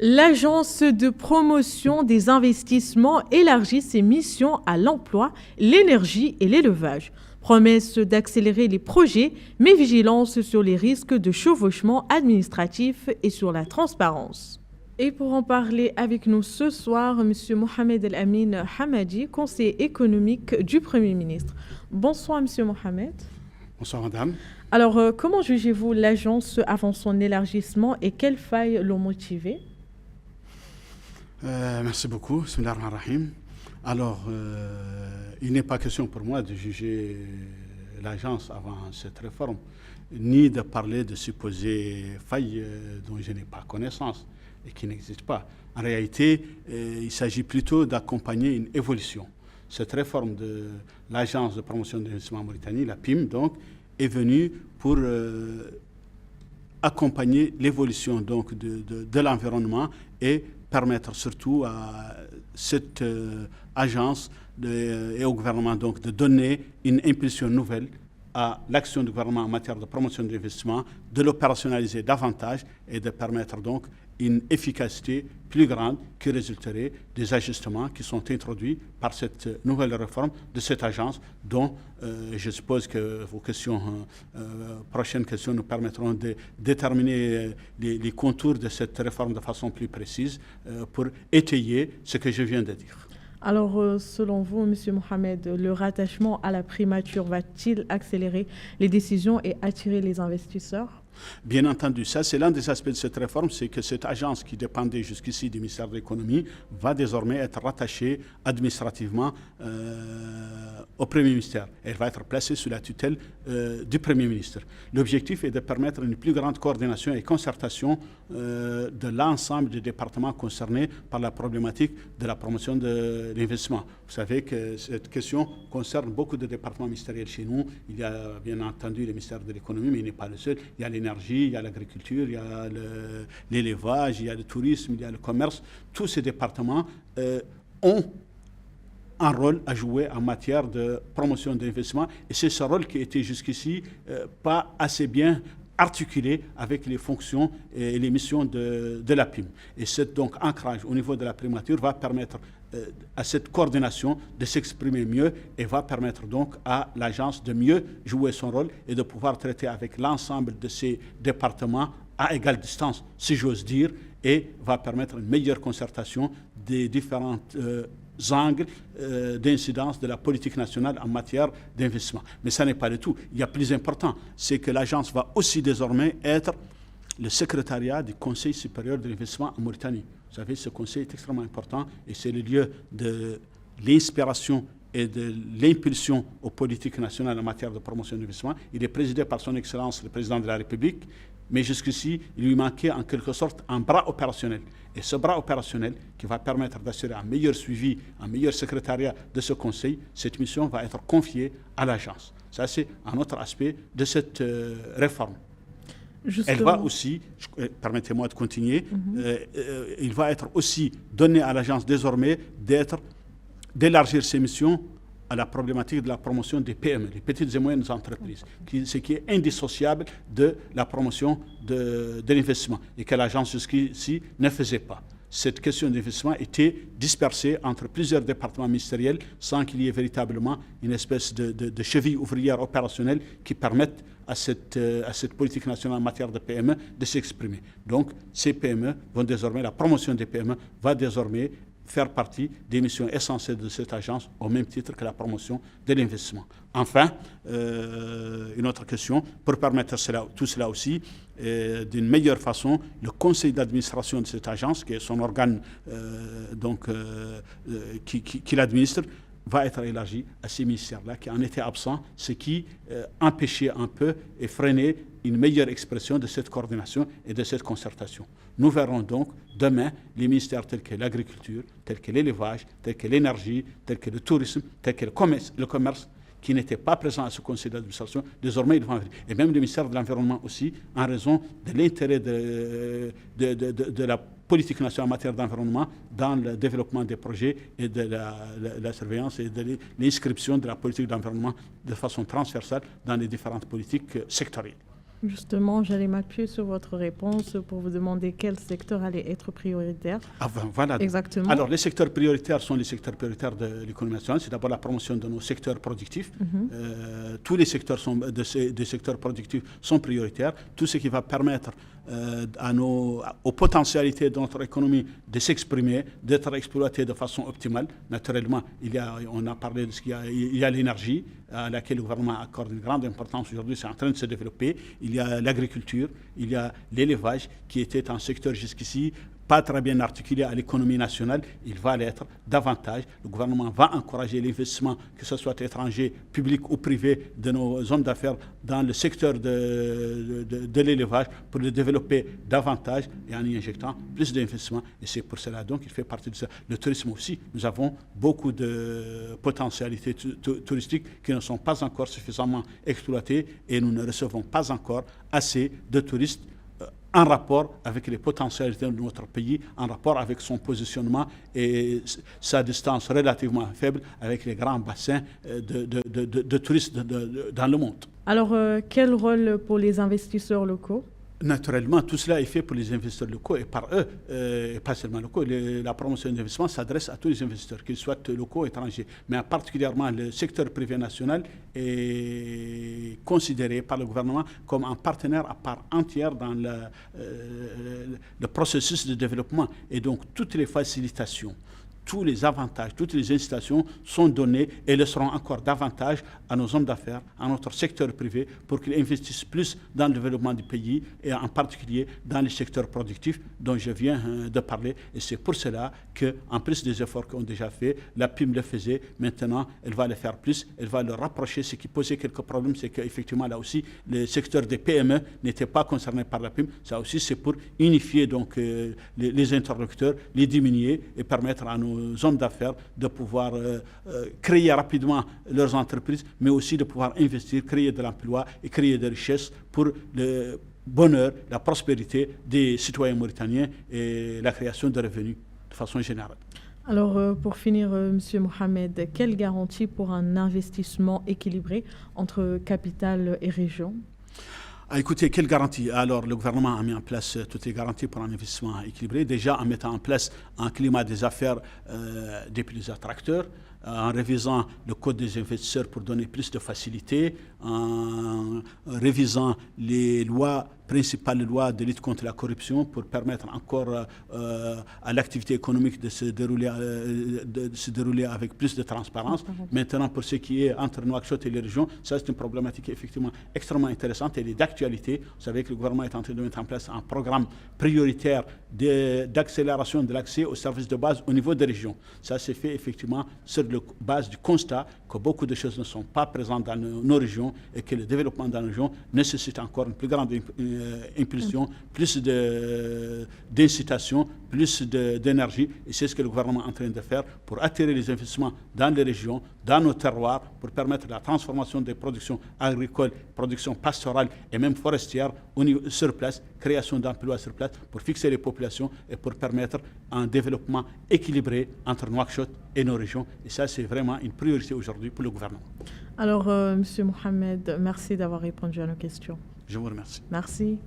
L'Agence de promotion des investissements élargit ses missions à l'emploi, l'énergie et l'élevage. Promesse d'accélérer les projets, mais vigilance sur les risques de chevauchement administratif et sur la transparence. Et pour en parler avec nous ce soir, M. Mohamed El-Amin Hamadi, conseiller économique du Premier ministre. Bonsoir, M. Mohamed. Bonsoir, madame. Alors, comment jugez-vous l'agence avant son élargissement et quelles failles l'ont motivé? Merci beaucoup. Bismillah ar-Rahman ar-Rahim. Alors, il n'est pas question pour moi de juger l'agence avant cette réforme, ni de parler de supposées failles dont je n'ai pas connaissance et qui n'existent pas. En réalité, il s'agit plutôt d'accompagner une évolution. Cette réforme de l'Agence de promotion de l'investissement en Mauritanie, la PIM, donc, est venue pour accompagner l'évolution donc de l'environnement et permettre surtout à cette agence et au gouvernement donc de donner une impulsion nouvelle à l'action du gouvernement en matière de promotion de l'investissement, de l'opérationnaliser davantage et de permettre donc une efficacité plus grande qui résulterait des ajustements qui sont introduits par cette nouvelle réforme de cette agence dont je suppose que vos questions, prochaines questions nous permettront de déterminer les contours de cette réforme de façon plus précise pour étayer ce que je viens de dire. Alors, selon vous, M. Mohamed, le rattachement à la primature va-t-il accélérer les décisions et attirer les investisseurs? Bien entendu, ça c'est l'un des aspects de cette réforme, c'est que cette agence qui dépendait jusqu'ici du ministère de l'économie va désormais être rattachée administrativement au Premier ministère. Elle va être placée sous la tutelle du Premier ministre. L'objectif est de permettre une plus grande coordination et concertation de l'ensemble des départements concernés par la problématique de la promotion de l'investissement. Vous savez que cette question concerne beaucoup de départements ministériels chez nous. Il y a bien entendu le ministère de l'économie, mais il n'est pas le seul. Il y a l'énergie, il y a l'agriculture, il y a l'élevage, il y a le tourisme, il y a le commerce. Tous ces départements ont un rôle à jouer en matière de promotion de l'investissement. Et c'est ce rôle qui était jusqu'ici pas assez bien articulé avec les fonctions et les missions de la PIM. Et cet donc ancrage au niveau de la primature va permettre à cette coordination de s'exprimer mieux et va permettre donc à l'agence de mieux jouer son rôle et de pouvoir traiter avec l'ensemble de ces départements à égale distance, si j'ose dire, et va permettre une meilleure concertation des différentes angles d'incidence de la politique nationale en matière d'investissement. Mais ça n'est pas le tout. Il y a plus important, c'est que l'agence va aussi désormais être le secrétariat du Conseil supérieur de l'investissement en Mauritanie. Vous savez, ce conseil est extrêmement important et c'est le lieu de l'inspiration et de l'impulsion aux politiques nationales en matière de promotion de l'investissement. Il est présidé par son Excellence le Président de la République, mais jusqu'ici, il lui manquait en quelque sorte un bras opérationnel. Et ce bras opérationnel qui va permettre d'assurer un meilleur suivi, un meilleur secrétariat de ce conseil, cette mission va être confiée à l'agence. Ça, c'est un autre aspect de cette réforme. Justement. Elle va aussi, permettez-moi de continuer, il va être aussi donné à l'agence désormais d'élargir ses missions à la problématique de la promotion des PME, les petites et moyennes entreprises, ce qui est indissociable de la promotion de l'investissement et que l'agence jusqu'ici ne faisait pas. Cette question d'investissement était dispersée entre plusieurs départements ministériels sans qu'il y ait véritablement une espèce de cheville ouvrière opérationnelle qui permette à cette politique nationale en matière de PME de s'exprimer. Donc, ces PME vont désormais, la promotion des PME va désormais faire partie des missions essentielles de cette agence au même titre que la promotion de l'investissement. Enfin, une autre question, pour permettre tout cela aussi, d'une meilleure façon, le conseil d'administration de cette agence, qui est son organe qui l'administre, va être élargi à ces ministères-là qui en étaient absents, ce qui empêchait un peu et freinait une meilleure expression de cette coordination et de cette concertation. Nous verrons donc demain les ministères tels que l'agriculture, tels que l'élevage, tels que l'énergie, tels que le tourisme, tels que le commerce, qui n'étaient pas présents à ce conseil d'administration, désormais ils vont venir. Et même le ministère de l'Environnement aussi, en raison de l'intérêt de la politique nationale en matière d'environnement dans le développement des projets et de la surveillance et de l'inscription de la politique d'environnement de façon transversale dans les différentes politiques sectorielles. Justement, j'allais m'appuyer sur votre réponse pour vous demander quel secteur allait être prioritaire. Voilà. Exactement. Alors, les secteurs prioritaires sont les secteurs prioritaires de l'économie nationale. C'est d'abord la promotion de nos secteurs productifs. Tous les secteurs des secteurs productifs sont prioritaires. Tout ce qui va permettre aux potentialités de notre économie de s'exprimer, d'être exploitées de façon optimale. Naturellement, on a parlé de ce qu'il y a. Il y a l'énergie, à laquelle le gouvernement accorde une grande importance aujourd'hui, c'est en train de se développer. Il y a l'agriculture, il y a l'élevage, qui était un secteur jusqu'ici pas très bien articulé à l'économie nationale. Il va l'être davantage. Le gouvernement va encourager l'investissement, que ce soit étranger, public ou privé, de nos hommes d'affaires dans le secteur de l'élevage pour le développer davantage et en y injectant plus d'investissement. Et c'est pour cela donc qu'il fait partie de ça. Le tourisme aussi, nous avons beaucoup de potentialités touristiques qui ne sont pas encore suffisamment exploitées et nous ne recevons pas encore assez de touristes en rapport avec les potentialités de notre pays, en rapport avec son positionnement et sa distance relativement faible avec les grands bassins de touristes dans le monde. Alors, quel rôle pour les investisseurs locaux? Naturellement, tout cela est fait pour les investisseurs locaux et par eux, et pas seulement locaux. La promotion d'investissement s'adresse à tous les investisseurs, qu'ils soient locaux ou étrangers. Mais particulièrement, le secteur privé national est considéré par le gouvernement comme un partenaire à part entière dans le processus de développement. Et donc, toutes les facilitations, tous les avantages, toutes les incitations sont données et le seront encore davantage à nos hommes d'affaires, à notre secteur privé, pour qu'ils investissent plus dans le développement du pays et en particulier dans les secteurs productifs dont je viens de parler. Et c'est pour cela qu'en plus des efforts qu'on a déjà faits, la PIM le faisait, maintenant elle va le faire plus, elle va le rapprocher. Ce qui posait quelques problèmes, c'est qu'effectivement là aussi, le secteur des PME n'était pas concerné par la PIM. Ça aussi, c'est pour unifier donc les interlocuteurs, les diminuer et permettre à nos hommes d'affaires de pouvoir créer rapidement leurs entreprises, mais aussi de pouvoir investir, créer de l'emploi et créer de richesses pour le bonheur, la prospérité des citoyens mauritaniens et la création de revenus de façon générale. Alors, pour finir, M. Mohamed, quelle garantie pour un investissement équilibré entre capitale et région? Écoutez, quelle garantie? Alors, le gouvernement a mis en place toutes les garanties pour un investissement équilibré. Déjà, en mettant en place un climat des affaires des plus attracteurs, en révisant le code des investisseurs pour donner plus de facilité, en révisant les lois, principales lois de lutte contre la corruption pour permettre encore à l'activité économique de se dérouler avec plus de transparence. Maintenant, pour ce qui est entre Nouakchott et les régions, ça c'est une problématique effectivement extrêmement intéressante et elle est d'actualité. Vous savez que le gouvernement est en train de mettre en place un programme prioritaire d'accélération de l'accès aux services de base au niveau des régions. Ça s'est fait effectivement sur la base du constat que beaucoup de choses ne sont pas présentes dans nos régions et que le développement dans nos régions nécessite encore une plus grande impulsion, plus d'incitation, plus d'énergie. Et c'est ce que le gouvernement est en train de faire pour attirer les investissements dans les régions, dans nos terroirs, pour permettre la transformation des productions agricoles, productions pastorales et même forestières sur place, création d'emplois sur place, pour fixer les populations et pour permettre un développement équilibré entre Nouakchott et nos régions. Et ça, c'est vraiment une priorité aujourd'hui pour le gouvernement. Alors, M. Mohamed, merci d'avoir répondu à nos questions. Je vous remercie. Merci.